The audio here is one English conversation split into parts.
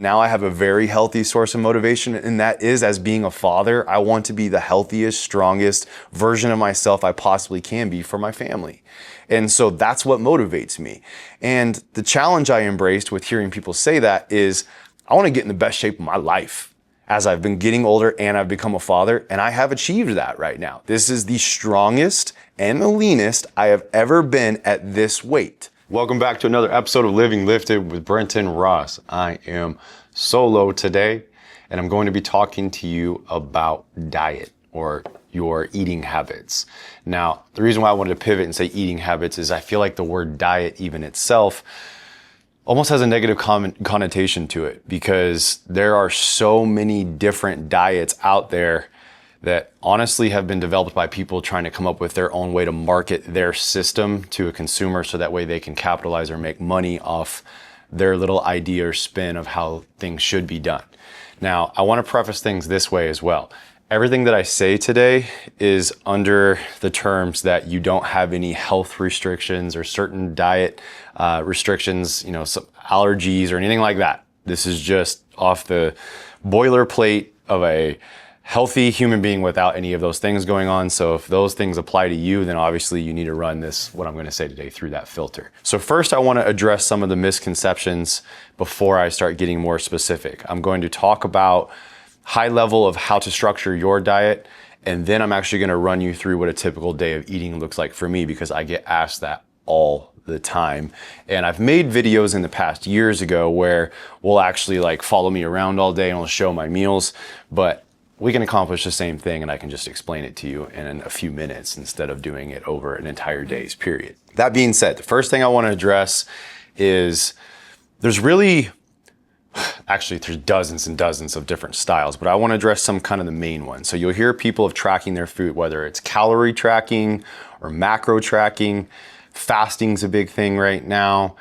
Now I have a very healthy source of motivation, and that is as being a father, I want to be the healthiest, strongest version of myself I possibly can be for my family. And so that's what motivates me. And the challenge I embraced with hearing people say that is, I want to get in the best shape of my life as I've been getting older and I've become a father, and I have achieved that right now. This is the strongest and the leanest I have ever been at this weight. Welcome back to another episode of Living Lifted with Brenton Ross. I am solo today, and I'm going to be talking to you about diet or your eating habits. Now, the reason why I wanted to pivot and say eating habits is I feel like the word diet even itself almost has a negative connotation to it, because there are so many different diets out there that honestly have been developed by people trying to come up with their own way to market their system to a consumer so that way they can capitalize or make money off their little idea or spin of how things should be done. Now, I want to preface things this way as well. Everything that I say today is under the terms that you don't have any health restrictions or certain diet restrictions, some allergies or anything like that. This is just off the boilerplate of a healthy human being without any of those things going on. So if those things apply to you, then obviously you need to run what I'm going to say today, through that filter. So first I want to address some of the misconceptions before I start getting more specific. I'm going to talk about high level of how to structure your diet, and then I'm actually going to run you through what a typical day of eating looks like for me, because I get asked that all the time. And I've made videos in the past years ago where we'll actually follow me around all day and I'll show my meals, but we can accomplish the same thing, and I can just explain it to you in a few minutes instead of doing it over an entire day's period. That being said, the first thing I want to address is there's dozens and dozens of different styles, but I want to address some kind of the main ones. So you'll hear people of tracking their food, whether it's calorie tracking or macro tracking. Fasting's a big thing right now.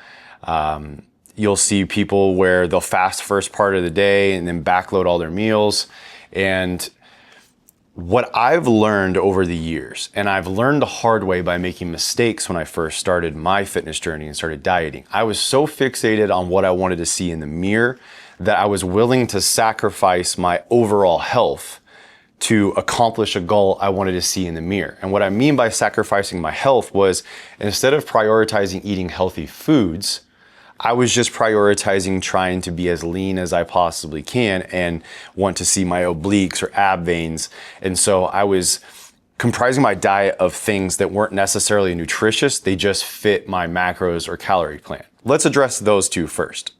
You'll see people where they'll fast first part of the day and then backload all their meals. And what I've learned over the years, and I've learned the hard way by making mistakes when I first started my fitness journey and started dieting, I was so fixated on what I wanted to see in the mirror that I was willing to sacrifice my overall health to accomplish a goal I wanted to see in the mirror. And what I mean by sacrificing my health was, instead of prioritizing eating healthy foods, I was just prioritizing trying to be as lean as I possibly can and want to see my obliques or ab veins. And so I was comprising my diet of things that weren't necessarily nutritious. They just fit my macros or calorie plan. Let's address those two first.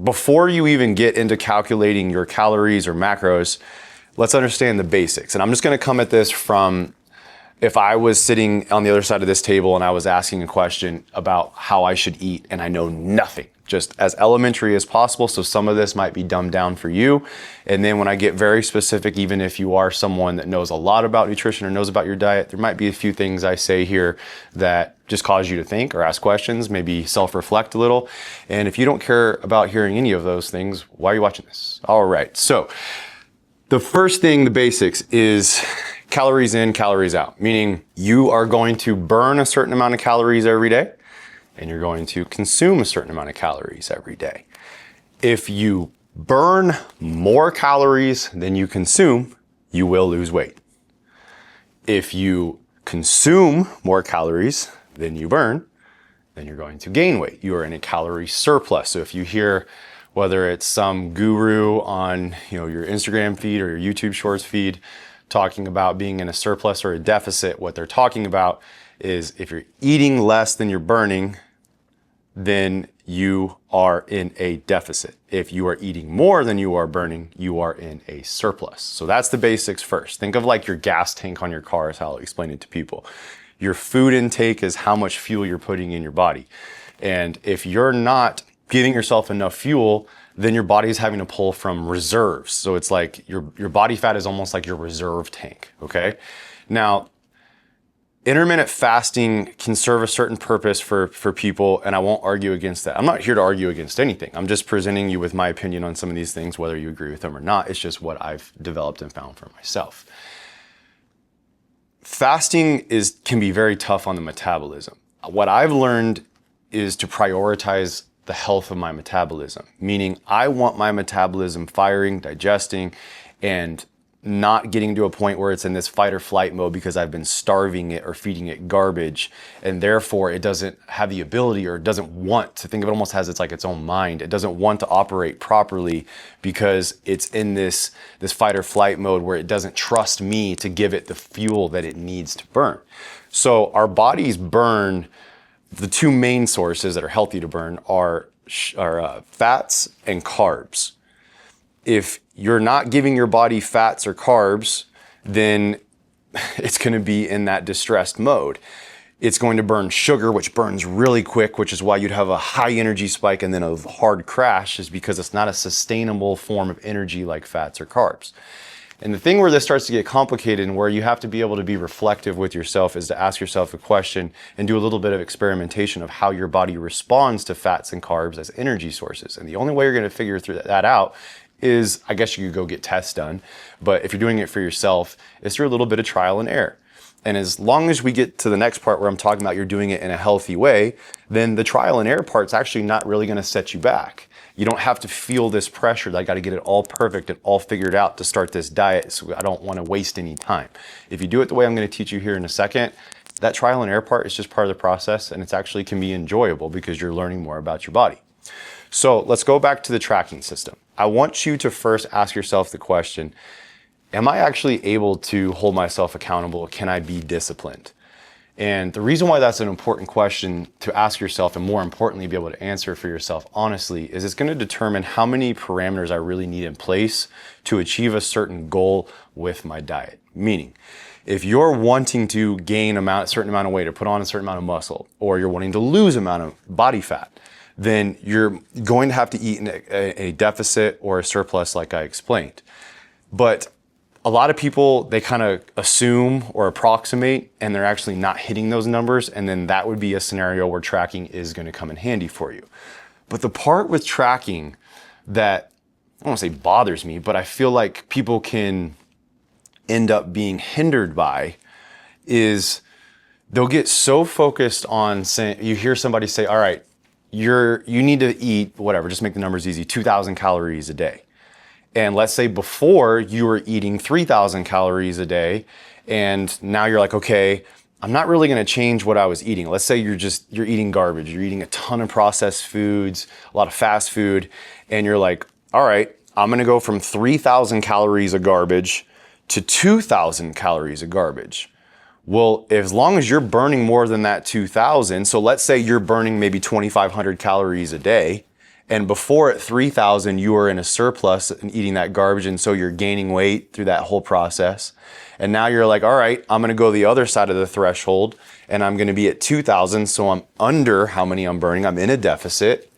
Before you even get into calculating your calories or macros, let's understand the basics. And I'm just going to come at this from, if I was sitting on the other side of this table and I was asking a question about how I should eat and I know nothing, just as elementary as possible. So some of this might be dumbed down for you. And then when I get very specific, even if you are someone that knows a lot about nutrition or knows about your diet, there might be a few things I say here that just cause you to think or ask questions, maybe self-reflect a little. And if you don't care about hearing any of those things, why are you watching this? All right. So the first thing, the basics, is calories in, calories out, meaning you are going to burn a certain amount of calories every day and you're going to consume a certain amount of calories every day. If you burn more calories than you consume, you will lose weight. If you consume more calories than you burn, then you're going to gain weight. You are in a calorie surplus. So if you hear, whether it's some guru on your Instagram feed or your YouTube Shorts feed talking about being in a surplus or a deficit, what they're talking about is, if you're eating less than you're burning, then you are in a deficit. If you are eating more than you are burning, you are in a surplus. So that's the basics first. Think of your gas tank on your car is how I'll explain it to people. Your food intake is how much fuel you're putting in your body. And if you're not giving yourself enough fuel, then your body is having to pull from reserves. So it's like your body fat is almost like your reserve tank, okay? Now, intermittent fasting can serve a certain purpose for people, and I won't argue against that. I'm not here to argue against anything. I'm just presenting you with my opinion on some of these things, whether you agree with them or not. It's just what I've developed and found for myself. Fasting can be very tough on the metabolism. What I've learned is to prioritize the health of my metabolism. Meaning I want my metabolism firing, digesting, and not getting to a point where it's in this fight or flight mode because I've been starving it or feeding it garbage, and therefore it doesn't have the ability, or it doesn't want to think of it almost as it's like its own mind. It doesn't want to operate properly because it's in this fight or flight mode where it doesn't trust me to give it the fuel that it needs to burn. So our bodies burn, the two main sources that are healthy to burn are fats and carbs. If you're not giving your body fats or carbs, then it's going to be in that distressed mode. It's going to burn sugar, which burns really quick, which is why you'd have a high energy spike and then a hard crash, is because it's not a sustainable form of energy like fats or carbs. And the thing where this starts to get complicated and where you have to be able to be reflective with yourself is to ask yourself a question and do a little bit of experimentation of how your body responds to fats and carbs as energy sources. And the only way you're going to figure that out is, I guess you could go get tests done, but if you're doing it for yourself, it's through a little bit of trial and error. And as long as we get to the next part where I'm talking about you're doing it in a healthy way, then the trial and error part's actually not really going to set you back. You don't have to feel this pressure that I got to get it all perfect and all figured out to start this diet, so I don't want to waste any time. If you do it the way I'm going to teach you here in a second, that trial and error part is just part of the process, and it's actually can be enjoyable because you're learning more about your body. So let's go back to the tracking system. I want you to first ask yourself the question, am I actually able to hold myself accountable? Can I be disciplined? And the reason why that's an important question to ask yourself, and more importantly, be able to answer for yourself honestly, is it's going to determine how many parameters I really need in place to achieve a certain goal with my diet. Meaning, if you're wanting to gain a certain amount of weight or put on a certain amount of muscle, or you're wanting to lose amount of body fat, then you're going to have to eat in a deficit or a surplus like I explained. But a lot of people, they kind of assume or approximate, and they're actually not hitting those numbers, and then that would be a scenario where tracking is going to come in handy for you. But the part with tracking that, I don't want to say bothers me, but I feel like people can end up being hindered by is they'll get so focused on saying, you hear somebody say, all right, you need to eat, whatever, just make the numbers easy, 2,000 calories a day. And let's say before you were eating 3,000 calories a day, and now you're like, okay, I'm not really going to change what I was eating. Let's say you're eating garbage. You're eating a ton of processed foods, a lot of fast food, and you're like, all right, I'm going to go from 3,000 calories of garbage to 2,000 calories of garbage. Well, as long as you're burning more than that 2,000, so let's say you're burning maybe 2,500 calories a day, and before at 3,000, you were in a surplus and eating that garbage, and so you're gaining weight through that whole process. And now you're like, all right, I'm gonna go the other side of the threshold, and I'm gonna be at 2,000, so I'm under how many I'm burning, I'm in a deficit,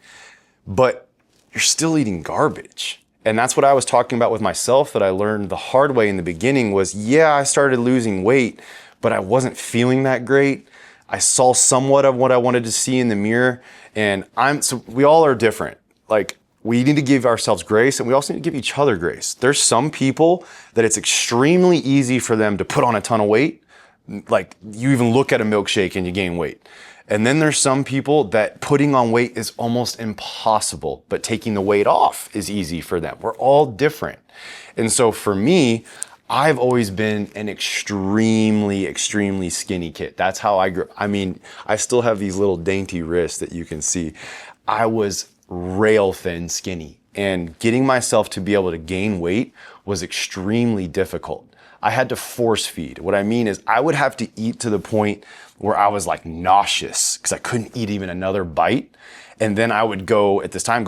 but you're still eating garbage. And that's what I was talking about with myself that I learned the hard way in the beginning was, yeah, I started losing weight, but I wasn't feeling that great. I saw somewhat of what I wanted to see in the mirror, and so we all are different. Like, we need to give ourselves grace, and we also need to give each other grace. There's some people that it's extremely easy for them to put on a ton of weight. Like, you even look at a milkshake and you gain weight. And then there's some people that putting on weight is almost impossible, but taking the weight off is easy for them. We're all different. And so for me, I've always been an extremely, extremely skinny kid. That's how I grew. I mean, I still have these little dainty wrists that you can see. I was rail thin skinny, and getting myself to be able to gain weight was extremely difficult. I had to force feed. What I mean is I would have to eat to the point where I was like nauseous because I couldn't eat even another bite. And then I would go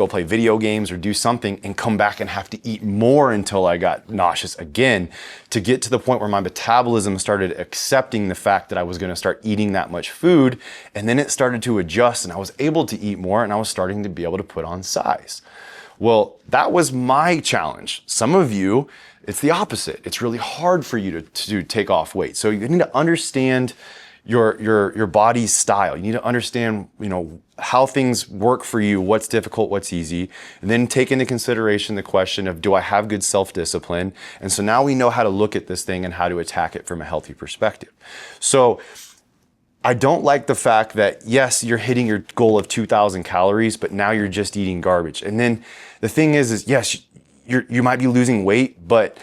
play video games or do something and come back and have to eat more until I got nauseous again to get to the point where my metabolism started accepting the fact that I was going to start eating that much food. And then it started to adjust and I was able to eat more and I was starting to be able to put on size. Well, that was my challenge. Some of you, it's the opposite. It's really hard for you to take off weight. So you need to understand your body's style. You need to understand, how things work for you, what's difficult, what's easy, and then take into consideration the question of, do I have good self-discipline? And so now we know how to look at this thing and how to attack it from a healthy perspective. So I don't like the fact that, yes, you're hitting your goal of 2,000 calories, but now you're just eating garbage. And then the thing is yes, you might be losing weight, but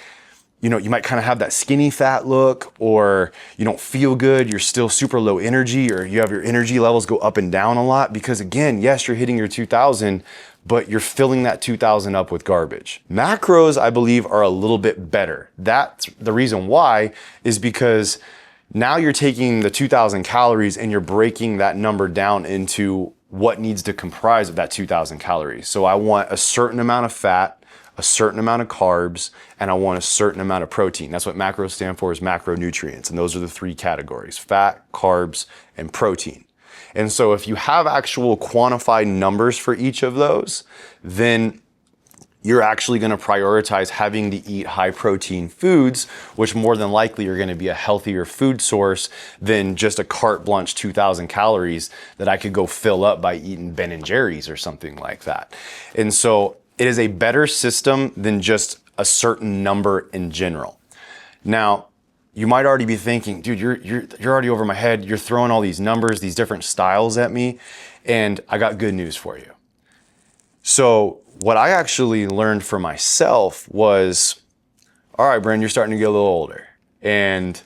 you know, you might kind of have that skinny fat look, or you don't feel good, you're still super low energy, or you have your energy levels go up and down a lot because, again, yes, you're hitting your 2,000, but you're filling that 2,000 up with garbage. Macros, I believe, are a little bit better. That's the reason why is because now you're taking the 2,000 calories and you're breaking that number down into what needs to comprise of that 2,000 calories. So I want a certain amount of fat, a certain amount of carbs, and I want a certain amount of protein. That's what macros stand for, is macronutrients. And those are the three categories: fat, carbs, and protein. And so if you have actual quantified numbers for each of those, then you're actually going to prioritize having to eat high protein foods, which more than likely are going to be a healthier food source than just a carte blanche 2,000 calories that I could go fill up by eating Ben & Jerry's or something like that. And so it is a better system than just a certain number in general. Now, you might already be thinking, dude, you're already over my head. You're throwing all these numbers, these different styles at me, and I got good news for you. So what I actually learned for myself was, all right, Brenton, you're starting to get a little older, and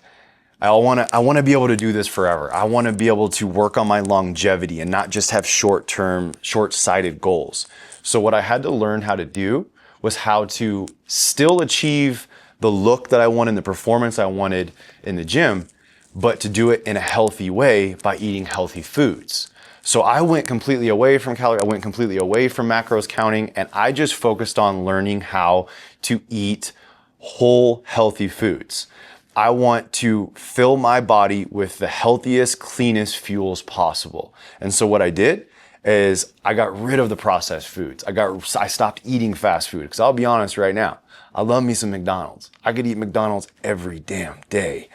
I want to be able to do this forever. I want to be able to work on my longevity and not just have short-term, short-sighted goals. So what I had to learn how to do was how to still achieve the look that I wanted, the performance I wanted in the gym, but to do it in a healthy way by eating healthy foods. So I went completely away from calories, I went completely away from macros counting, and I just focused on learning how to eat whole, healthy foods. I want to fill my body with the healthiest, cleanest fuels possible. And so what I did is I got rid of the processed foods. I stopped eating fast food, because I'll be honest right now, I love me some McDonald's. I could eat McDonald's every damn day,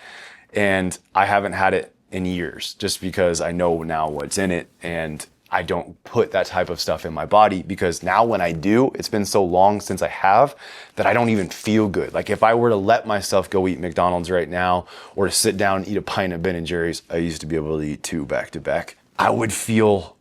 and I haven't had it in years just because I know now what's in it, and I don't put that type of stuff in my body, because now when I do, it's been so long since I have that I don't even feel good. Like if I were to let myself go eat McDonald's right now, or to sit down and eat a pint of Ben & Jerry's, I used to be able to eat 2 back to back, I would feel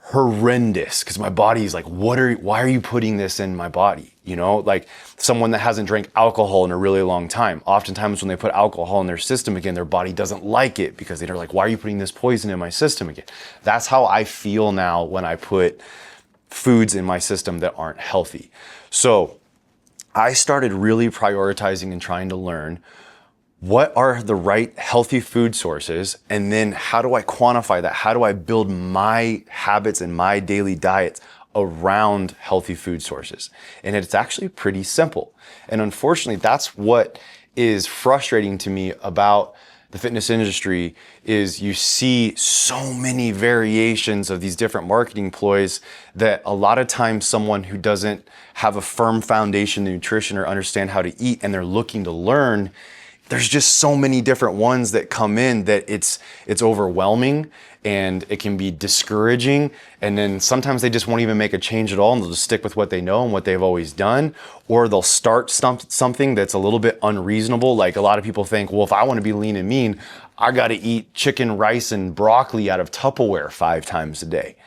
horrendous, because my body's like, why are you putting this in my body? You know, like someone that hasn't drank alcohol in a really long time, oftentimes when they put alcohol in their system again, their body doesn't like it, because they're like, why are you putting this poison in my system again? That's how I feel now when I put foods in my system that aren't healthy. So I started really prioritizing and trying to learn what are the right healthy food sources, and then how do I quantify that? How do I build my habits and my daily diets around healthy food sources? And it's actually pretty simple. And unfortunately, that's what is frustrating to me about the fitness industry, is you see so many variations of these different marketing ploys that a lot of times someone who doesn't have a firm foundation in nutrition or understand how to eat, and they're looking to learn, there's just so many different ones that come in that it's overwhelming, and it can be discouraging. And then sometimes they just won't even make a change at all, and they'll just stick with what they know and what they've always done. Or they'll start something that's a little bit unreasonable. Like a lot of people think, well, if I want to be lean and mean, I got to eat chicken, rice, and broccoli out of Tupperware 5 times a day.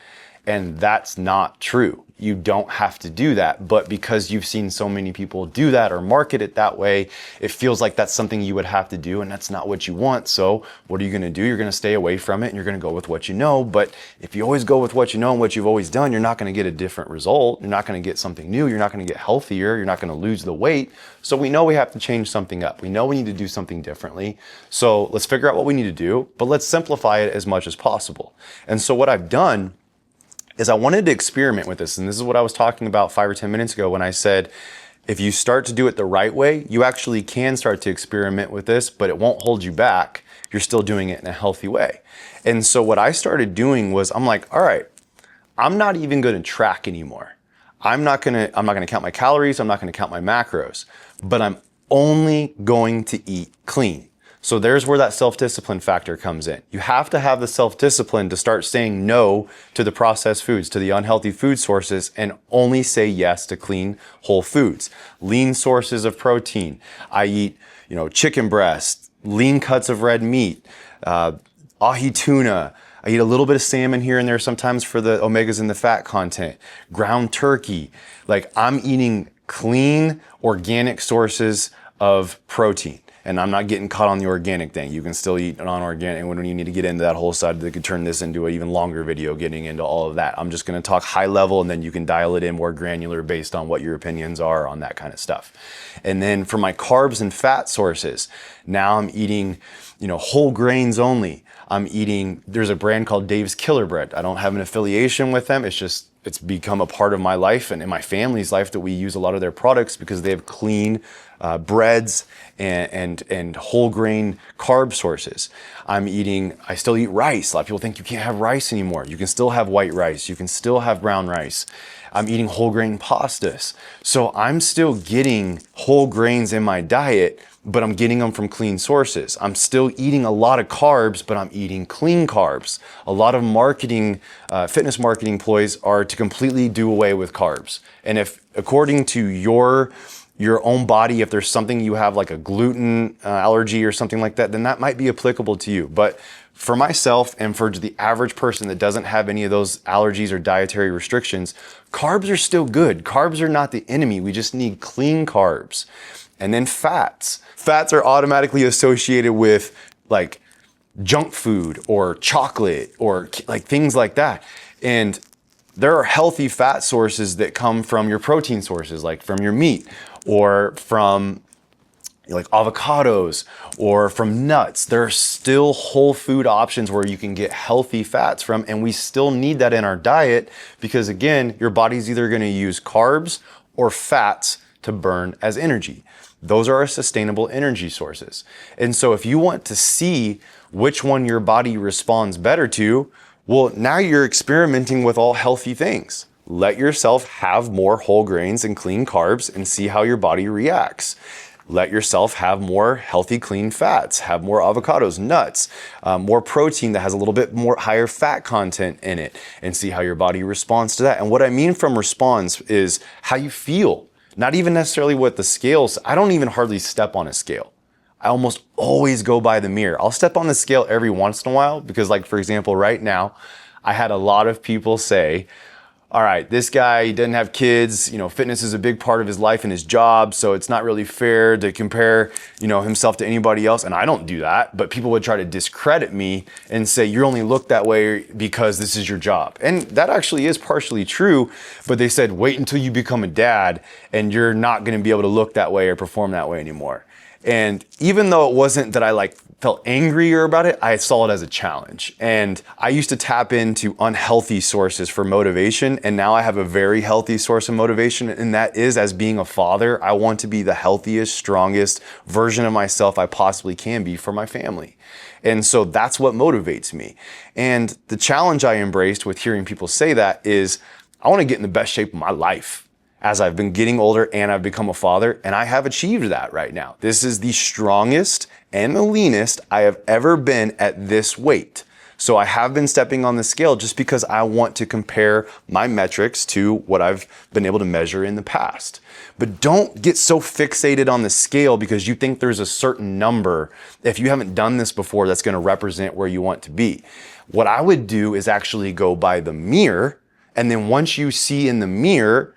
And that's not true. You don't have to do that, but because you've seen so many people do that or market it that way, it feels like that's something you would have to do, and that's not what you want. So what are you gonna do? You're gonna stay away from it, and you're gonna go with what you know. But if you always go with what you know and what you've always done, you're not gonna get a different result. You're not gonna get something new. You're not gonna get healthier. You're not gonna lose the weight. So we know we have to change something up. We know we need to do something differently. So let's figure out what we need to do, but let's simplify it as much as possible. And so what I've done is I wanted to experiment with this. And this is what I was talking about 5 or 10 minutes ago when I said, if you start to do it the right way, you actually can start to experiment with this, but it won't hold you back. You're still doing it in a healthy way. And so what I started doing was, I'm like, all right, I'm not even gonna track anymore. I'm not gonna count my calories, I'm not gonna count my macros, but I'm only going to eat clean. So there's where that self-discipline factor comes in. You have to have the self-discipline to start saying no to the processed foods, to the unhealthy food sources, and only say yes to clean, whole foods. Lean sources of protein. I eat, chicken breast, lean cuts of red meat, ahi tuna. I eat a little bit of salmon here and there sometimes for the omegas and the fat content. Ground turkey. Like, I'm eating clean, organic sources of protein. And I'm not getting caught on the organic thing. You can still eat non-organic when you need to get into that whole side. They could turn this into an even longer video getting into all of that. I'm just gonna talk high level, and then you can dial it in more granular based on what your opinions are on that kind of stuff. And then for my carbs and fat sources, now I'm eating, whole grains only. I'm eating, there's a brand called Dave's Killer Bread. I don't have an affiliation with them. It's become a part of my life and in my family's life that we use a lot of their products because they have clean breads and whole grain carb sources. I still eat rice. A lot of people think you can't have rice anymore. You can still have white rice. You can still have brown rice. I'm eating whole grain pastas. So I'm still getting whole grains in my diet, but I'm getting them from clean sources. I'm still eating a lot of carbs, but I'm eating clean carbs. A lot of fitness marketing ploys are to completely do away with carbs. And if, according to your own body, if there's something you have like a gluten allergy or something like that, then that might be applicable to you. But for myself and for the average person that doesn't have any of those allergies or dietary restrictions, carbs are still good. Carbs are not the enemy. We just need clean carbs. And then fats. Fats are automatically associated with like junk food or chocolate or like things like that. And there are healthy fat sources that come from your protein sources, like from your meat or from like avocados or from nuts. There are still whole food options where you can get healthy fats from, and we still need that in our diet because, again, your body's either going to use carbs or fats to burn as energy. Those are our sustainable energy sources. And so if you want to see which one your body responds better to, well, now you're experimenting with all healthy things. Let yourself have more whole grains and clean carbs and see how your body reacts. Let yourself have more healthy, clean fats, have more avocados, nuts, more protein that has a little bit more higher fat content in it, and see how your body responds to that. And what I mean from response is how you feel, not even necessarily what the scales. I don't even hardly step on a scale. I almost always go by the mirror. I'll step on the scale every once in a while because, like, for example, right now, I had a lot of people say, all right, this guy, he doesn't have kids, fitness is a big part of his life and his job, so it's not really fair to compare, himself to anybody else. And I don't do that, but people would try to discredit me and say, you only look that way because this is your job. And that actually is partially true, but they said, wait until you become a dad and you're not gonna be able to look that way or perform that way anymore. And even though it wasn't that I felt angrier about it, I saw it as a challenge. And I used to tap into unhealthy sources for motivation. And now I have a very healthy source of motivation. And that is, as being a father, I want to be the healthiest, strongest version of myself I possibly can be for my family. And so that's what motivates me. And the challenge I embraced with hearing people say that is, I want to get in the best shape of my life as I've been getting older and I've become a father, and I have achieved that right now. This is the strongest and the leanest I have ever been at this weight. So I have been stepping on the scale just because I want to compare my metrics to what I've been able to measure in the past. But don't get so fixated on the scale because you think there's a certain number, if you haven't done this before, that's gonna represent where you want to be. What I would do is actually go by the mirror, and then once you see in the mirror,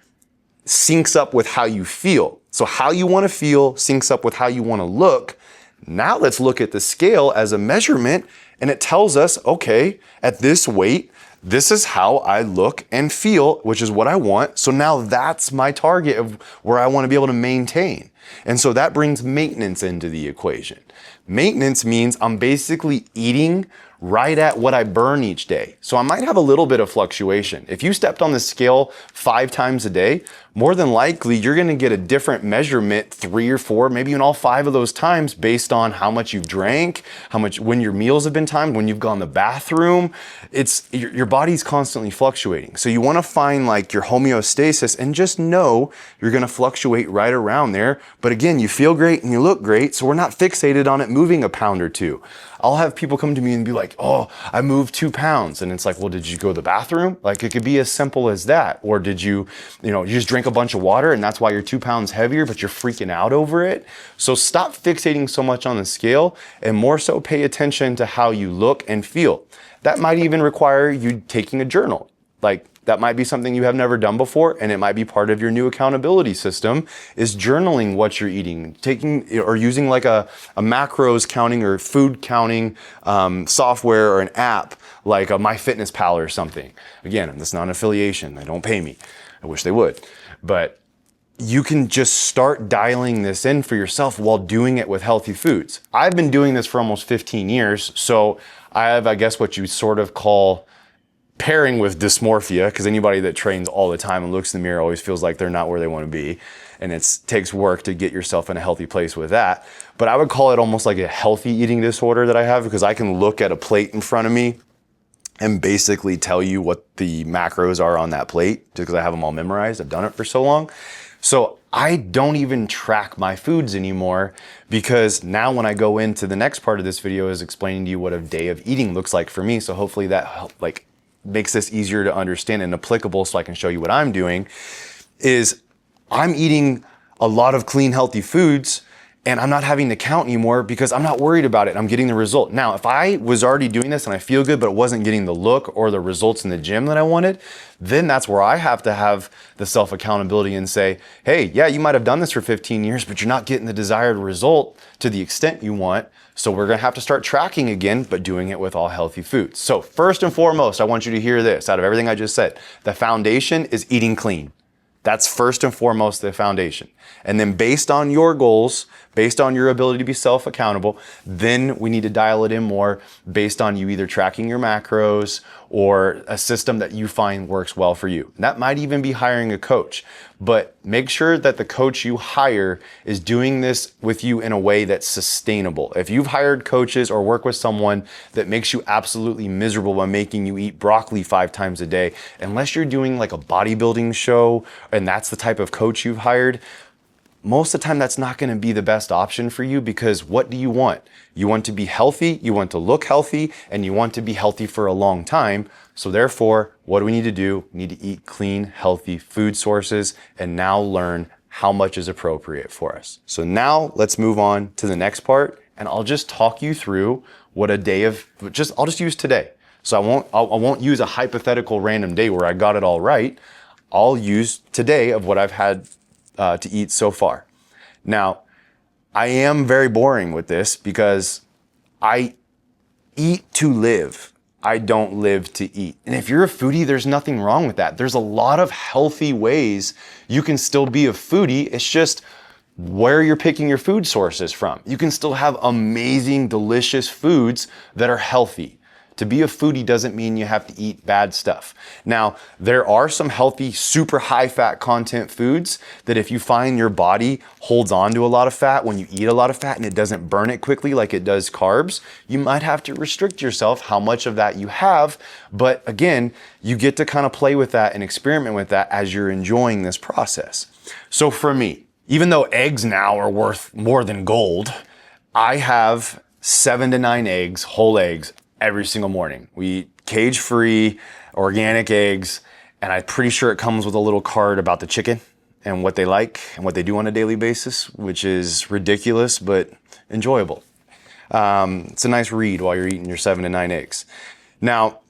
syncs up with how you feel. So how you want to feel syncs up with how you want to look. Now let's look at the scale as a measurement, and it tells us, okay, at this weight, this is how I look and feel, which is what I want. So now that's my target of where I want to be able to maintain. And so that brings maintenance into the equation. Maintenance means I'm basically eating right at what I burn each day. So I might have a little bit of fluctuation. If you stepped on the scale 5 times a day, more than likely you're gonna get a different measurement 3 or 4, maybe even all 5 of those times based on how much you've drank, when your meals have been timed, when you've gone to the bathroom. Your body's constantly fluctuating. So you wanna find your homeostasis and just know you're gonna fluctuate right around there. But again, you feel great and you look great, so we're not fixated on it moving a pound or two. I'll have people come to me and be like, oh, I moved 2 pounds. And it's like, well, did you go to the bathroom? Like, it could be as simple as that. Or did you just drink a bunch of water and that's why you're 2 pounds heavier, but you're freaking out over it? So stop fixating so much on the scale and more so pay attention to how you look and feel. That might even require you taking a journal. Like, that might be something you have never done before, and it might be part of your new accountability system, is journaling what you're eating, taking or using like a macros counting or food counting software or an app like a MyFitnessPal or something. Again, that's not an affiliation. They don't pay me. I wish they would. But you can just start dialing this in for yourself while doing it with healthy foods. I've been doing this for almost 15 years, so I have, I guess, what you sort of call pairing with dysmorphia, because anybody that trains all the time and looks in the mirror always feels like they're not where they want to be. And it takes work to get yourself in a healthy place with that. But I would call it almost like a healthy eating disorder that I have, because I can look at a plate in front of me and basically tell you what the macros are on that plate, just because I have them all memorized. I've done it for so long. So I don't even track my foods anymore, because now when I go into the next part of this video is explaining to you what a day of eating looks like for me. So hopefully that makes this easier to understand and applicable, so I can show you what I'm doing. Is I'm eating a lot of clean, healthy foods, and I'm not having to count anymore because I'm not worried about it. I'm getting the result. Now, if I was already doing this and I feel good, but it wasn't getting the look or the results in the gym that I wanted, then that's where I have to have the self-accountability and say, hey, yeah, you might have done this for 15 years, but you're not getting the desired result to the extent you want. So we're gonna have to start tracking again, but doing it with all healthy foods. So first and foremost, I want you to hear this out of everything I just said. The foundation is eating clean. That's first and foremost the foundation. And then based on your goals, based on your ability to be self-accountable, then we need to dial it in more based on you either tracking your macros or a system that you find works well for you. And that might even be hiring a coach, but make sure that the coach you hire is doing this with you in a way that's sustainable. If you've hired coaches or work with someone that makes you absolutely miserable by making you eat broccoli 5 times a day, unless you're doing like a bodybuilding show and that's the type of coach you've hired, most of the time that's not going to be the best option for you, because what do you want? You want to be healthy, you want to look healthy, and you want to be healthy for a long time. So therefore, what do we need to do? We need to eat clean, healthy food sources and now learn how much is appropriate for us. So now let's move on to the next part, and I'll just talk you through what a day of, I'll just use today. So I won't use a hypothetical random day where I got it all right. I'll use today of what I've had to eat so far. Now, I am very boring with this because I eat to live. I don't live to eat. And if you're a foodie, there's nothing wrong with that. There's a lot of healthy ways you can still be a foodie. It's just where you're picking your food sources from. You can still have amazing, delicious foods that are healthy. To be a foodie doesn't mean you have to eat bad stuff. Now, there are some healthy, super high fat content foods that if you find your body holds on to a lot of fat when you eat a lot of fat and it doesn't burn it quickly like it does carbs, you might have to restrict yourself how much of that you have. But again, you get to kind of play with that and experiment with that as you're enjoying this process. So for me, even though eggs now are worth more than gold, I have 7 to 9 eggs, whole eggs, every single morning. We eat cage-free, organic eggs, and I'm pretty sure it comes with a little card about the chicken and what they like and what they do on a daily basis, which is ridiculous but enjoyable. It's a nice read while you're eating your 7 to 9 eggs. Now,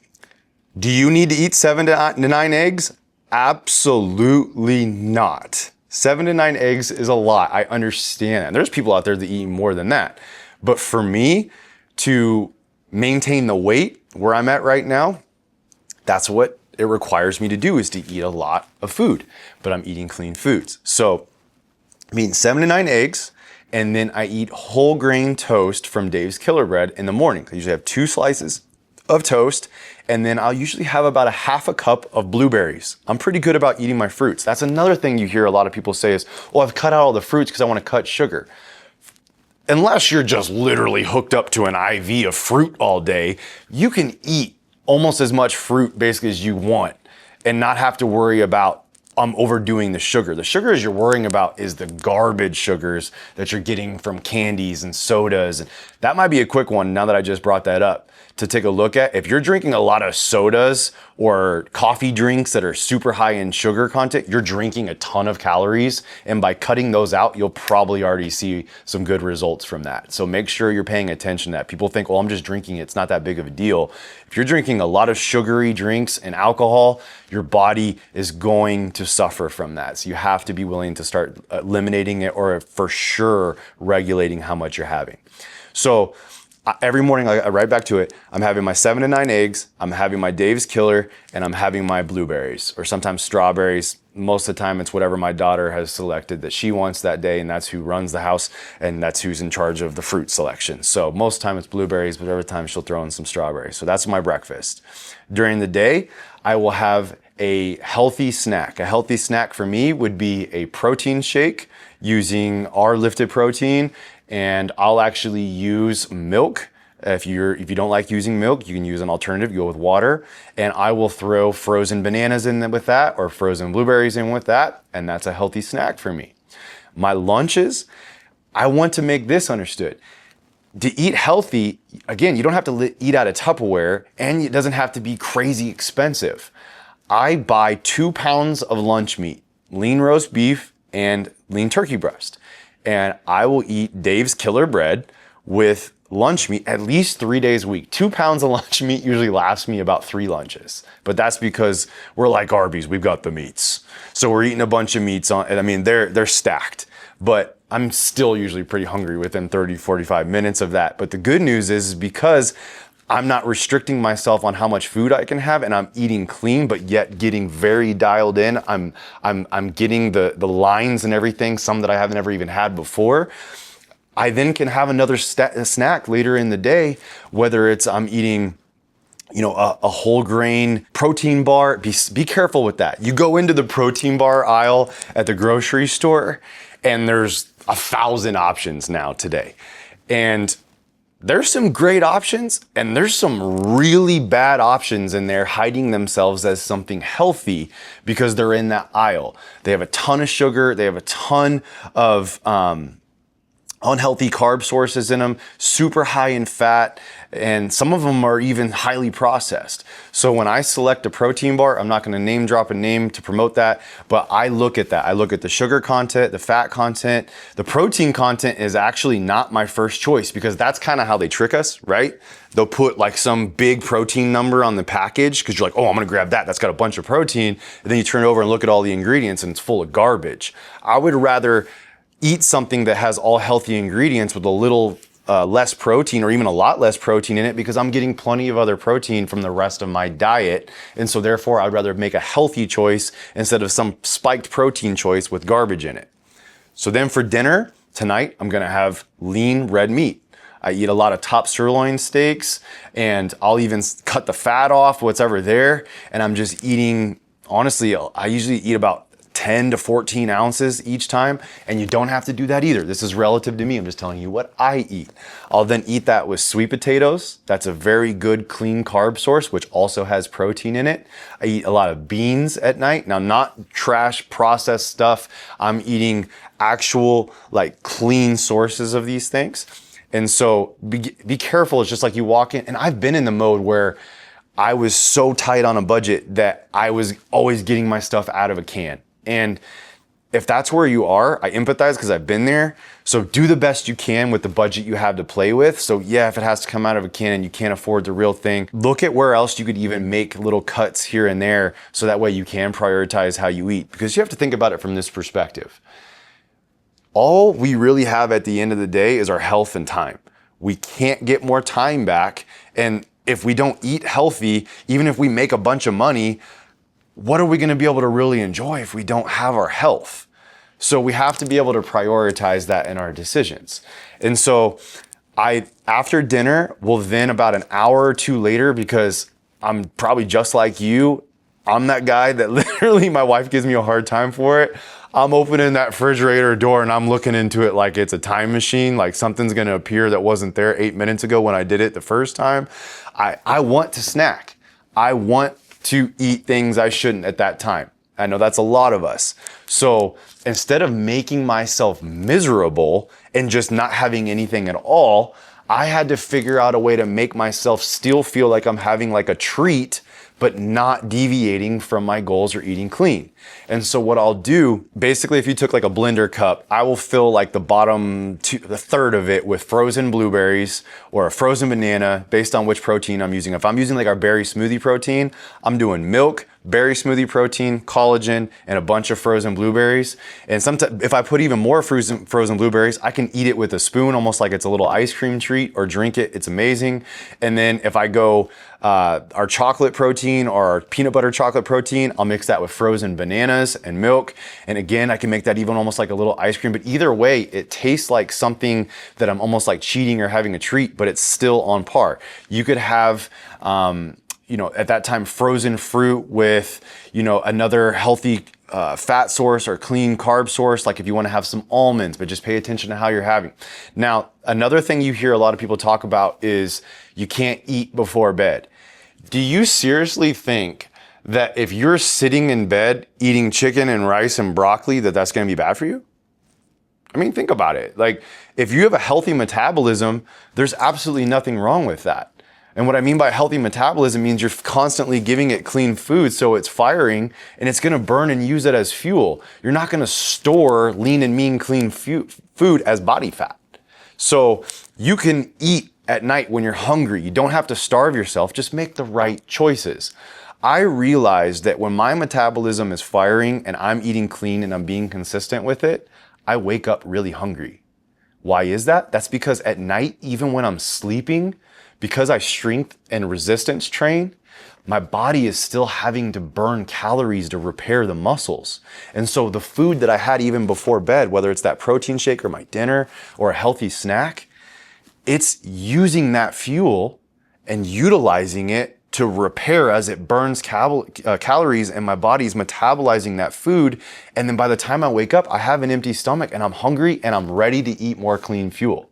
do you need to eat 7 to 9 eggs? Absolutely not. 7 to 9 eggs is a lot. I understand that. There's people out there that eat more than that. But for me, to maintain the weight where I'm at right now, that's what it requires me to do, is to eat a lot of food, but I'm eating clean foods. So I'm eating 7 to 9 eggs, and then I eat whole grain toast from Dave's Killer Bread in the morning. I usually have 2 slices of toast, and then I'll usually have about a half a cup of blueberries. I'm pretty good about eating my fruits. That's another thing you hear a lot of people say is, well, I've cut out all the fruits because I want to cut sugar. Unless you're just literally hooked up to an IV of fruit all day, you can eat almost as much fruit basically as you want and not have to worry about I'm overdoing the sugar. The sugars you're worrying about is the garbage sugars that you're getting from candies and sodas. And that might be a quick one now that I just brought that up to take a look at. If you're drinking a lot of sodas or coffee drinks that are super high in sugar content, you're drinking a ton of calories. And by cutting those out, you'll probably already see some good results from that. So make sure you're paying attention to that. People think, well, I'm just drinking it. It's not that big of a deal. If you're drinking a lot of sugary drinks and alcohol, your body is going to suffer from that. So you have to be willing to start eliminating it or for sure regulating how much you're having. So every morning, right back to it, I'm having my 7 to 9 eggs, I'm having my Dave's Killer, and I'm having my blueberries or sometimes strawberries. Most of the time, it's whatever my daughter has selected that she wants that day, and that's who runs the house, and that's who's in charge of the fruit selection. So most of the time it's blueberries, but every time she'll throw in some strawberries. So that's my breakfast. During the day, I will have a healthy snack. A healthy snack for me would be a protein shake using our lifted protein, and I'll actually use milk. If you don't like using milk, you can use an alternative, go with water, and I will throw frozen bananas in with that or frozen blueberries in with that, and that's a healthy snack for me. My lunches, I want to make this understood. To eat healthy, again, you don't have to eat out of Tupperware, and it doesn't have to be crazy expensive. I buy 2 pounds of lunch meat, lean roast beef and lean turkey breast. And I will eat Dave's Killer bread with lunch meat at least 3 days a week. 2 pounds of lunch meat usually lasts me about 3 lunches. But that's because we're like Arby's, we've got the meats. So we're eating a bunch of meats and I mean, they're stacked. But I'm still usually pretty hungry within 30, 45 minutes of that. But the good news is because I'm not restricting myself on how much food I can have, and I'm eating clean, but yet getting very dialed in. I'm getting the lines and everything, some that I haven't ever even had before. I then can have another snack later in the day, whether it's I'm eating, a whole grain protein bar. Be careful with that. You go into the protein bar aisle at the grocery store, and there's 1,000 options now today, and there's some great options and there's some really bad options in there hiding themselves as something healthy because they're in that aisle. They have a ton of sugar. They have a ton of unhealthy carb sources in them, super high in fat, and some of them are even highly processed. So when I select a protein bar, I'm not going to name drop a name to promote that, but I look at that. I look at the sugar content, the fat content. The protein content is actually not my first choice because that's kind of how they trick us, right? They'll put like some big protein number on the package because you're like, oh, I'm going to grab that. That's got a bunch of protein. And then you turn it over and look at all the ingredients and it's full of garbage. I would rather eat something that has all healthy ingredients with a little less protein or even a lot less protein in it because I'm getting plenty of other protein from the rest of my diet. And so therefore I'd rather make a healthy choice instead of some spiked protein choice with garbage in it. So then for dinner tonight, I'm gonna have lean red meat. I eat a lot of top sirloin steaks and I'll even cut the fat off, whatever there. And I'm just eating, honestly, I usually eat about 10 to 14 ounces each time, and you don't have to do that either. This is relative to me. I'm just telling you what I eat. I'll then eat that with sweet potatoes. That's a very good clean carb source, which also has protein in it. I eat a lot of beans at night. Now, not trash processed stuff. I'm eating actual like clean sources of these things. And so be careful. It's just like you walk in, and I've been in the mode where I was so tight on a budget that I was always getting my stuff out of a can. And if that's where you are, I empathize because I've been there. So do the best you can with the budget you have to play with. So yeah, if it has to come out of a can and you can't afford the real thing, look at where else you could even make little cuts here and there so that way you can prioritize how you eat. Because you have to think about it from this perspective. All we really have at the end of the day is our health and time. We can't get more time back. And if we don't eat healthy, even if we make a bunch of money, what are we going to be able to really enjoy if we don't have our health? So we have to be able to prioritize that in our decisions. And so after dinner, well, then about an hour or two later, because I'm probably just like you, I'm that guy that literally my wife gives me a hard time for it. I'm opening that refrigerator door and I'm looking into it like it's a time machine, like something's going to appear that wasn't there 8 minutes ago when I did it the first time. I want to snack. I want to eat things I shouldn't at that time. I know that's a lot of us. So instead of making myself miserable and just not having anything at all, I had to figure out a way to make myself still feel like I'm having like a treat, but not deviating from my goals or eating clean. And so what I'll do, basically, if you took like a blender cup, I will fill like the the third of it with frozen blueberries or a frozen banana based on which protein I'm using. If I'm using like our berry smoothie protein, I'm doing milk, berry smoothie protein, collagen, and a bunch of frozen blueberries. And sometimes if I put even more frozen blueberries, I can eat it with a spoon, almost like it's a little ice cream treat, or drink it. It's amazing. And then if I go our chocolate protein or our peanut butter chocolate protein, I'll mix that with frozen bananas and milk. And again, I can make that even almost like a little ice cream. But either way, it tastes like something that I'm almost like cheating or having a treat, but it's still on par. You could have at that time, frozen fruit with, another healthy fat source or clean carb source, like if you want to have some almonds, but just pay attention to how you're having. Now, another thing you hear a lot of people talk about is you can't eat before bed. Do you seriously think that if you're sitting in bed eating chicken and rice and broccoli, that's going to be bad for you? I mean, think about it. Like, if you have a healthy metabolism, there's absolutely nothing wrong with that. And what I mean by healthy metabolism means you're constantly giving it clean food, so it's firing and it's gonna burn and use it as fuel. You're not gonna store lean and mean clean food as body fat. So you can eat at night when you're hungry. You don't have to starve yourself, just make the right choices. I realized that when my metabolism is firing and I'm eating clean and I'm being consistent with it, I wake up really hungry. Why is that? That's because at night, even when I'm sleeping, because I strength and resistance train, my body is still having to burn calories to repair the muscles. And so the food that I had even before bed, whether it's that protein shake or my dinner or a healthy snack, it's using that fuel and utilizing it to repair as it burns calories, and my body's metabolizing that food. And then by the time I wake up, I have an empty stomach and I'm hungry and I'm ready to eat more clean fuel.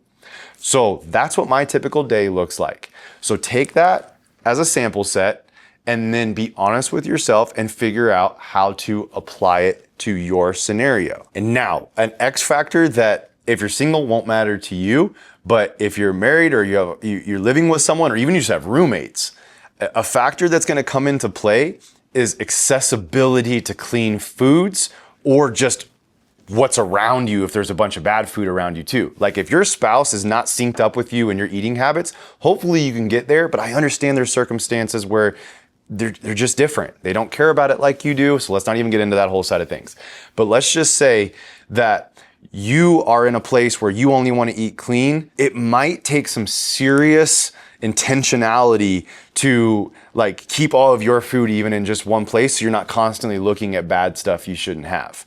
So that's what my typical day looks like. So take that as a sample set and then be honest with yourself and figure out how to apply it to your scenario. And now, an X factor that if you're single won't matter to you, but if you're married or you're living with someone, or even you just have roommates, a factor that's gonna come into play is accessibility to clean foods, or just what's around you if there's a bunch of bad food around you too. Like if your spouse is not synced up with you and your eating habits, hopefully you can get there, but I understand there's circumstances where they're just different. They don't care about it like you do, so let's not even get into that whole side of things. But let's just say that you are in a place where you only want to eat clean. It might take some serious intentionality to like keep all of your food even in just one place, so you're not constantly looking at bad stuff you shouldn't have.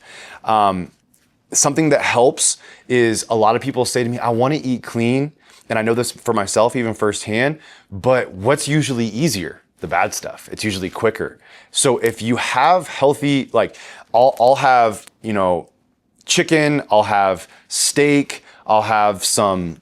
Something that helps is a lot of people say to me, I want to eat clean. And I know this for myself, even firsthand, but what's usually easier? The bad stuff. It's usually quicker. So if you have healthy, like I'll have, chicken, I'll have steak, I'll have some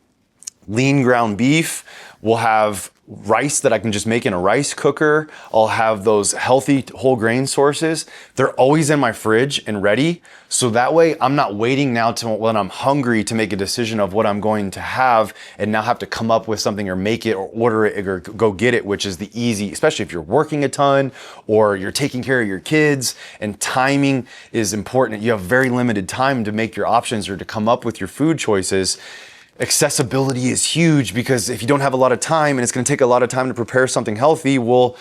lean ground beef, we'll have rice that I can just make in a rice cooker. I'll have those healthy whole grain sources. They're always in my fridge and ready. So that way I'm not waiting now to when I'm hungry to make a decision of what I'm going to have and now have to come up with something or make it or order it or go get it, which is the easy, especially if you're working a ton or you're taking care of your kids, and timing is important. You have very limited time to make your options or to come up with your food choices. Accessibility is huge, because if you don't have a lot of time and it's going to take a lot of time to prepare something healthy, well,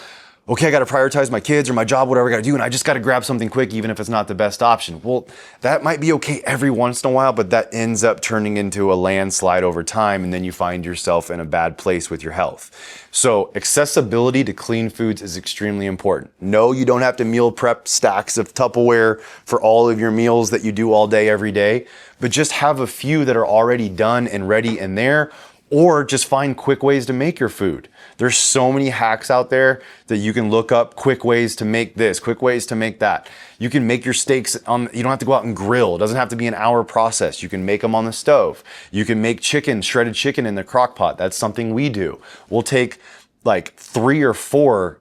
okay, I got to prioritize my kids or my job, whatever I got to do, and I just got to grab something quick, even if it's not the best option. Well, that might be okay every once in a while, but that ends up turning into a landslide over time, and then you find yourself in a bad place with your health. So accessibility to clean foods is extremely important. No, you don't have to meal prep stacks of Tupperware for all of your meals that you do all day, every day, but just have a few that are already done and ready and there, or just find quick ways to make your food. There's so many hacks out there that you can look up, quick ways to make this, quick ways to make that. You can make your steaks you don't have to go out and grill. It doesn't have to be an hour process. You can make them on the stove. You can make shredded chicken in the crock pot. That's something we do. We'll take like 3 or 4,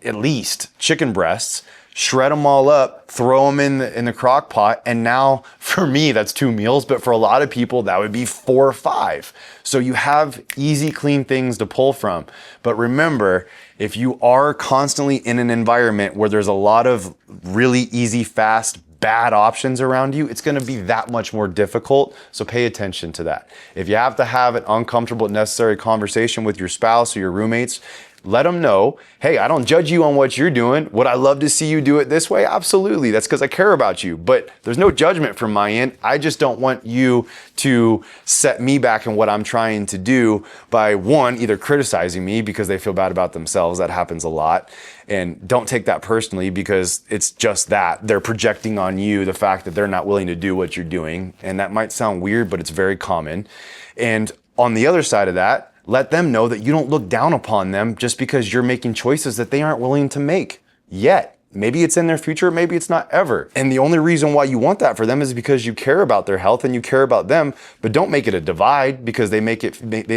at least, chicken breasts, shred them all up, throw them in the crock pot. And now for me, that's 2 meals, but for a lot of people, that would be 4 or 5. So you have easy, clean things to pull from. But remember, if you are constantly in an environment where there's a lot of really easy, fast, bad options around you, it's gonna be that much more difficult. So pay attention to that. If you have to have an uncomfortable, necessary conversation with your spouse or your roommates, let them know, hey, I don't judge you on what you're doing. Would I love to see you do it this way? Absolutely. That's because I care about you. But there's no judgment from my end. I just don't want you to set me back in what I'm trying to do by, one, either criticizing me because they feel bad about themselves. That happens a lot. And don't take that personally because it's just that. They're projecting on you the fact that they're not willing to do what you're doing. And that might sound weird, but it's very common. And on the other side of that, let them know that you don't look down upon them just because you're making choices that they aren't willing to make yet. Maybe it's in their future, maybe it's not ever. And the only reason why you want that for them is because you care about their health and you care about them, but don't make it a divide because they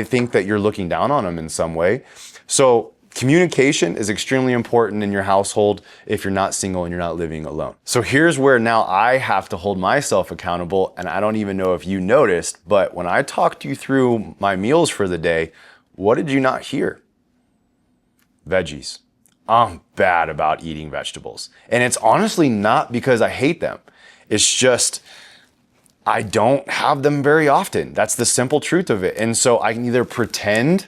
think that you're looking down on them in some way. So communication is extremely important in your household if you're not single and you're not living alone. So here's where now I have to hold myself accountable, and I don't even know if you noticed, but when I talked you through my meals for the day, what did you not hear? Veggies. I'm bad about eating vegetables. And it's honestly not because I hate them. It's just I don't have them very often. That's the simple truth of it. And so I can either pretend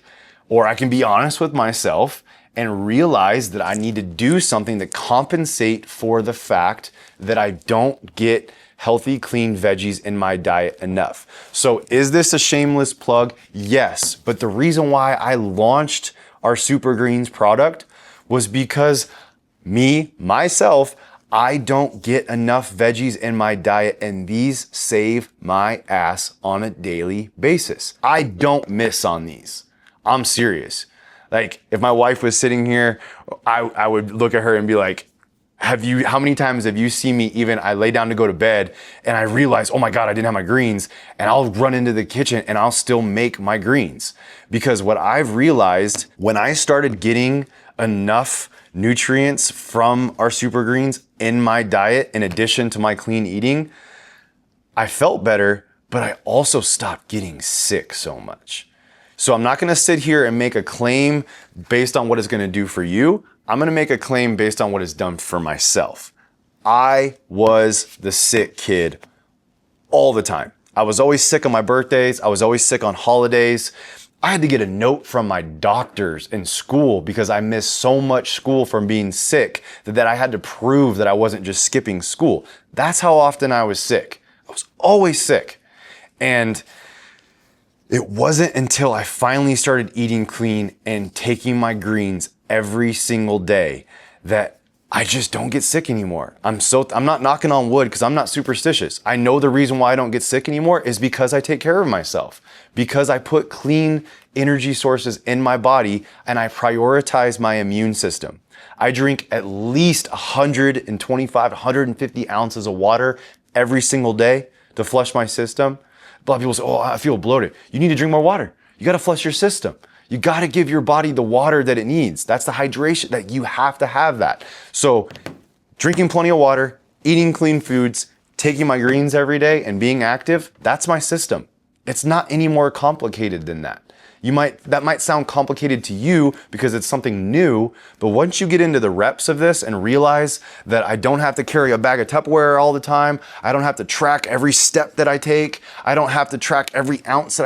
or I can be honest with myself and realize that I need to do something to compensate for the fact that I don't get healthy, clean veggies in my diet enough. So is this a shameless plug? Yes. But the reason why I launched our Super Greens product was because myself, I don't get enough veggies in my diet, and these save my ass on a daily basis. I don't miss on these. I'm serious. Like if my wife was sitting here, I would look at her and be like, how many times have you seen me I lay down to go to bed and I realize, oh my God, I didn't have my greens, and I'll run into the kitchen and I'll still make my greens. Because what I've realized when I started getting enough nutrients from our Super Greens in my diet, in addition to my clean eating, I felt better, but I also stopped getting sick so much. So I'm not gonna sit here and make a claim based on what it's gonna do for you. I'm gonna make a claim based on what it's done for myself. I was the sick kid all the time. I was always sick on my birthdays. I was always sick on holidays. I had to get a note from my doctors in school because I missed so much school from being sick that I had to prove that I wasn't just skipping school. That's how often I was sick. I was always sick. And it wasn't until I finally started eating clean and taking my greens every single day that I just don't get sick anymore. I'm not knocking on wood because I'm not superstitious. I know the reason why I don't get sick anymore is because I take care of myself, because I put clean energy sources in my body and I prioritize my immune system. I drink at least 125, 150 ounces of water every single day to flush my system. A lot of people say, oh, I feel bloated. You need to drink more water. You got to flush your system. You got to give your body the water that it needs. That's the hydration that you have to have that. So drinking plenty of water, eating clean foods, taking my greens every day and being active, that's my system. It's not any more complicated than that. That might sound complicated to you because it's something new, but once you get into the reps of this and realize that I don't have to carry a bag of Tupperware all the time, I don't have to track every step that I take, I don't have to track every ounce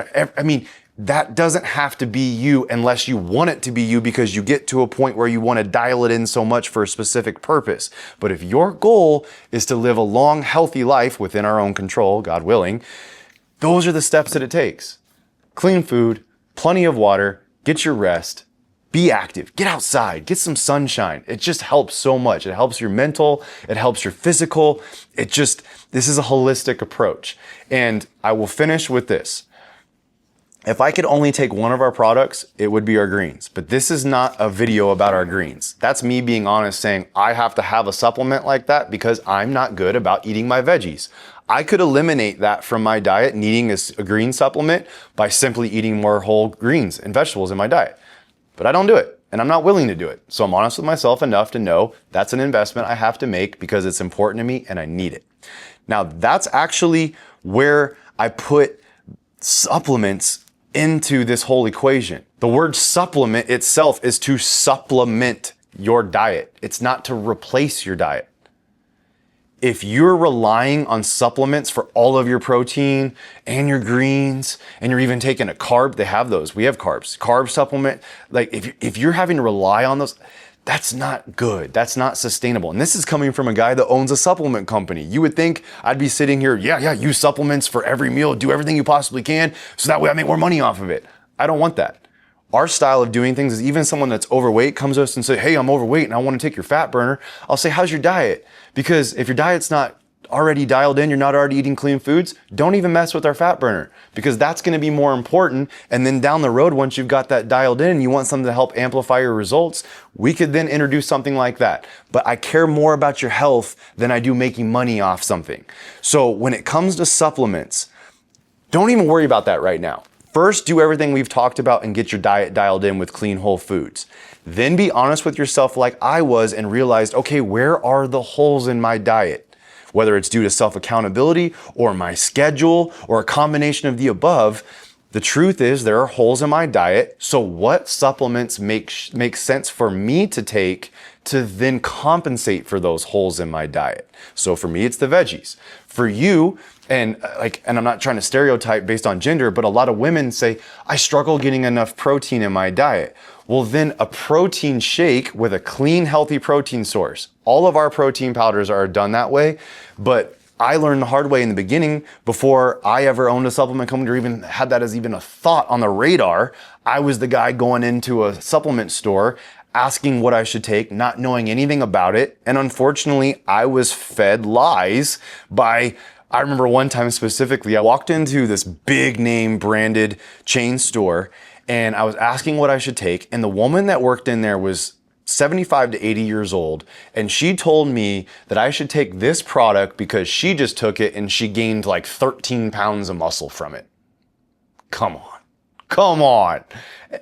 that doesn't have to be you unless you want it to be you because you get to a point where you want to dial it in so much for a specific purpose. But if your goal is to live a long, healthy life within our own control, God willing, those are the steps that it takes. Clean food, plenty of water, get your rest, be active, get outside, get some sunshine. It just helps so much. It helps your mental, it helps your physical. This is a holistic approach. And I will finish with this. If I could only take one of our products, it would be our greens. But this is not a video about our greens. That's me being honest, saying I have to have a supplement like that because I'm not good about eating my veggies. I could eliminate that from my diet, needing a green supplement, by simply eating more whole greens and vegetables in my diet. But I don't do it. and I'm not willing to do it. So I'm honest with myself enough to know that's an investment I have to make because it's important to me and I need it. Now, that's actually where I put supplements into this whole equation. The word supplement itself is to supplement your diet. It's not to replace your diet. If you're relying on supplements for all of your protein and your greens, and you're even taking a carb, they have those. We have carbs. Carb supplement, like if you're having to rely on those, that's not good. That's not sustainable. And this is coming from a guy that owns a supplement company. You would think I'd be sitting here, yeah, use supplements for every meal, do everything you possibly can, so that way I make more money off of it. I don't want that. Our style of doing things is even someone that's overweight comes to us and say, hey, I'm overweight and I want to take your fat burner. I'll say, how's your diet? Because if your diet's not already dialed in, you're not already eating clean foods, don't even mess with our fat burner, because that's going to be more important. And then down the road, once you've got that dialed in and you want something to help amplify your results, we could then introduce something like that. But I care more about your health than I do making money off something. So when it comes to supplements, don't even worry about that right now. First, do everything we've talked about and get your diet dialed in with clean whole foods. Then be honest with yourself like I was and realized, okay, where are the holes in my diet? Whether it's due to self-accountability or my schedule or a combination of the above, the truth is there are holes in my diet. So what supplements make sense for me to take to then compensate for those holes in my diet? So for me, it's the veggies. For you, and I'm not trying to stereotype based on gender, but a lot of women say, I struggle getting enough protein in my diet. Well, then a protein shake with a clean, healthy protein source. All of our protein powders are done that way, but I learned the hard way in the beginning before I ever owned a supplement company or even had that as even a thought on the radar. I was the guy going into a supplement store asking what I should take, not knowing anything about it. And unfortunately, I was fed lies I remember one time specifically, I walked into this big name branded chain store and I was asking what I should take. And the woman that worked in there was 75 to 80 years old. And she told me that I should take this product because she just took it and she gained like 13 pounds of muscle from it. Come on.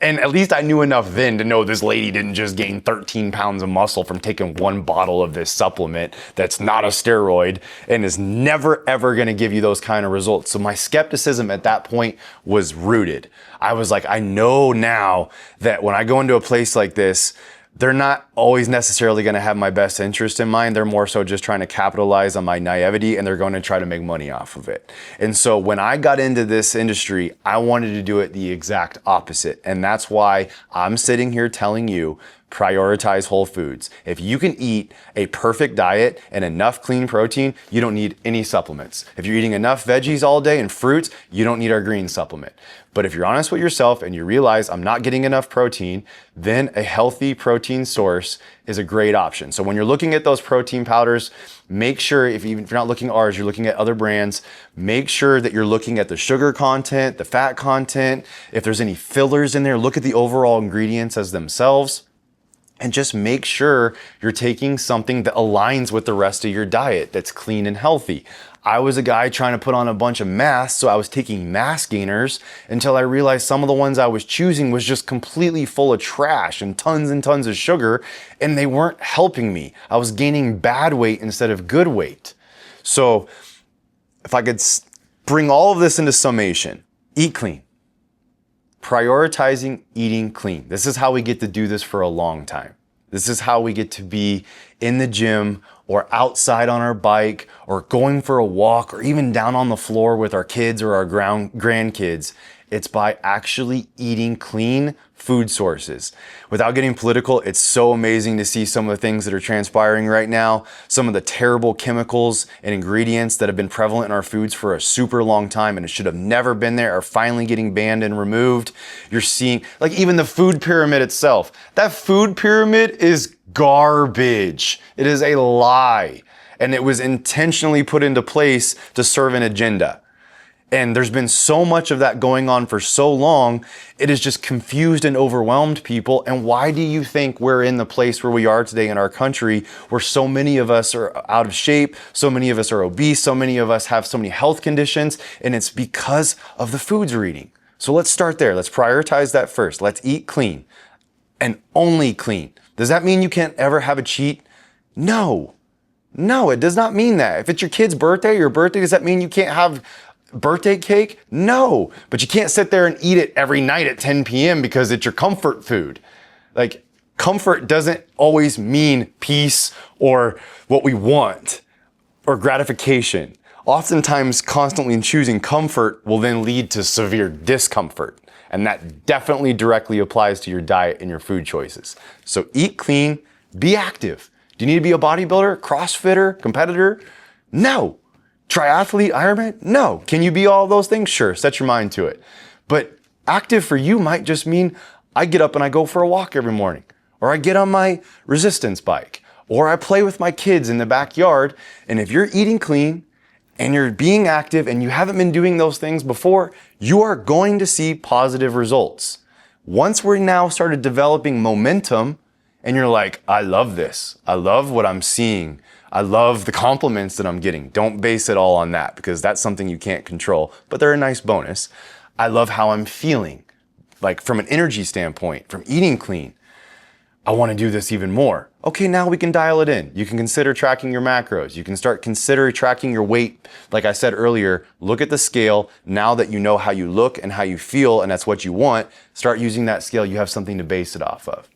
And at least I knew enough then to know this lady didn't just gain 13 pounds of muscle from taking one bottle of this supplement that's not a steroid and is never, ever going to give you those kind of results. So my skepticism at that point was rooted. I was like, I know now that when I go into a place like this, they're not always necessarily going to have my best interest in mind. They're more so just trying to capitalize on my naivety and they're going to try to make money off of it. And so when I got into this industry, I wanted to do it the exact opposite. And that's why I'm sitting here telling you, prioritize whole foods. If you can eat a perfect diet and enough clean protein, you don't need any supplements. If you're eating enough veggies all day and fruits, you don't need our green supplement. But if you're honest with yourself and you realize I'm not getting enough protein, then a healthy protein source is a great option. So when you're looking at those protein powders, make sure, if you're not looking at ours, you're looking at other brands, make sure that you're looking at the sugar content, the fat content. If there's any fillers in there, look at the overall ingredients as themselves. And just make sure you're taking something that aligns with the rest of your diet that's clean and healthy. I was a guy trying to put on a bunch of mass, so I was taking mass gainers until I realized some of the ones I was choosing was just completely full of trash and tons of sugar, and they weren't helping me. I was gaining bad weight instead of good weight. So if I could bring all of this into summation, eat clean. Prioritizing eating clean. This is how we get to do this for a long time. This is how we get to be in the gym or outside on our bike or going for a walk or even down on the floor with our kids or our grandkids. It's by actually eating clean food sources. Without getting political, it's so amazing to see some of the things that are transpiring right now, some of the terrible chemicals and ingredients that have been prevalent in our foods for a super long time and it should have never been there are finally getting banned and removed. You're seeing, like even the food pyramid itself, that food pyramid is garbage. It is a lie. And it was intentionally put into place to serve an agenda. And there's been so much of that going on for so long, it has just confused and overwhelmed people. And why do you think we're in the place where we are today in our country, where so many of us are out of shape, so many of us are obese, so many of us have so many health conditions, and it's because of the foods we're eating. So let's start there. Let's prioritize that first. Let's eat clean. and only clean. Does that mean you can't ever have a cheat? No. No, it does not mean that. If it's your kid's birthday, does that mean you can't have birthday cake? No. But you can't sit there and eat it every night at 10 p.m. because it's your comfort food. Like, comfort doesn't always mean peace or what we want or gratification. Oftentimes, constantly choosing comfort will then lead to severe discomfort. And that definitely directly applies to your diet and your food choices. So eat clean, be active. Do you need to be a bodybuilder, CrossFitter, competitor? No. Triathlete, Ironman? No. Can you be all those things? Sure, set your mind to it. But active for you might just mean I get up and I go for a walk every morning, or I get on my resistance bike, or I play with my kids in the backyard. And if you're eating clean and you're being active and you haven't been doing those things before, you are going to see positive results. Once we're now started developing momentum, and you're like, I love this. I love what I'm seeing. I love the compliments that I'm getting. Don't base it all on that because that's something you can't control, but they're a nice bonus. I love how I'm feeling, like from an energy standpoint, from eating clean. I want to do this even more. Okay, now we can dial it in. You can consider tracking your macros. You can start considering tracking your weight. Like I said earlier, look at the scale. Now that you know how you look and how you feel, and that's what you want, start using that scale. You have something to base it off of.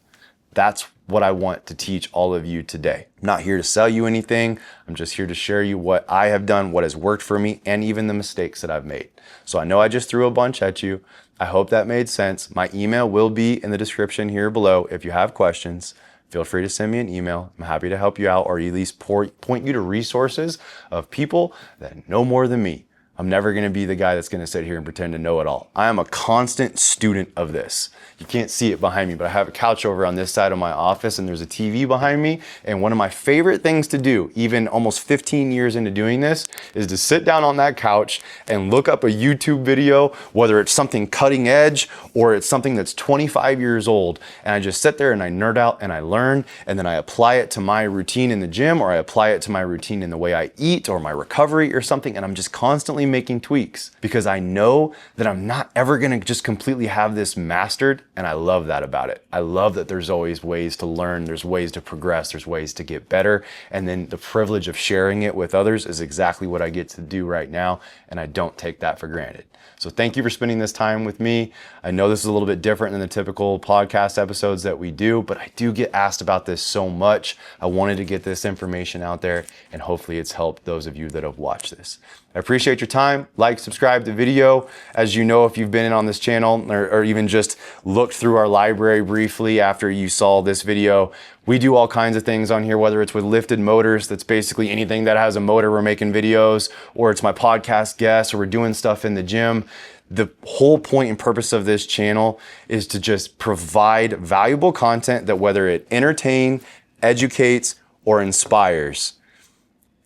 That's what I want to teach all of you today. I'm not here to sell you anything. I'm just here to share you what I have done, what has worked for me, and even the mistakes that I've made. So I know I just threw a bunch at you. I hope that made sense. My email will be in the description here below. If you have questions, feel free to send me an email. I'm happy to help you out, or at least point you to resources of people that know more than me. I'm never gonna be the guy that's gonna sit here and pretend to know it all. I am a constant student of this. You can't see it behind me, but I have a couch over on this side of my office and there's a TV behind me. And one of my favorite things to do, even almost 15 years into doing this, is to sit down on that couch and look up a YouTube video, whether it's something cutting edge or it's something that's 25 years old. And I just sit there and I nerd out and I learn, and then I apply it to my routine in the gym, or I apply it to my routine in the way I eat or my recovery or something. And I'm just constantly making tweaks because I know that I'm not ever gonna just completely have this mastered, and I love that about it. I love that there's always ways to learn, there's ways to progress, there's ways to get better, and then the privilege of sharing it with others is exactly what I get to do right now, and I don't take that for granted. So thank you for spending this time with me. I know this is a little bit different than the typical podcast episodes that we do, but I do get asked about this so much. I wanted to get this information out there, and hopefully it's helped those of you that have watched this. I appreciate your time. Like, subscribe to the video. As you know, if you've been in on this channel or even just looked through our library briefly after you saw this video, we do all kinds of things on here, whether it's with lifted motors, that's basically anything that has a motor, we're making videos, or it's my podcast guests, or we're doing stuff in the gym. The whole point and purpose of this channel is to just provide valuable content that, whether it entertains, educates, or inspires.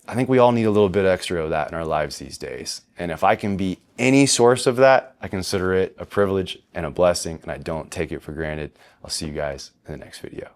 I think we all need a little bit extra of that in our lives these days. And if I can be any source of that, I consider it a privilege and a blessing, and I don't take it for granted. I'll see you guys in the next video.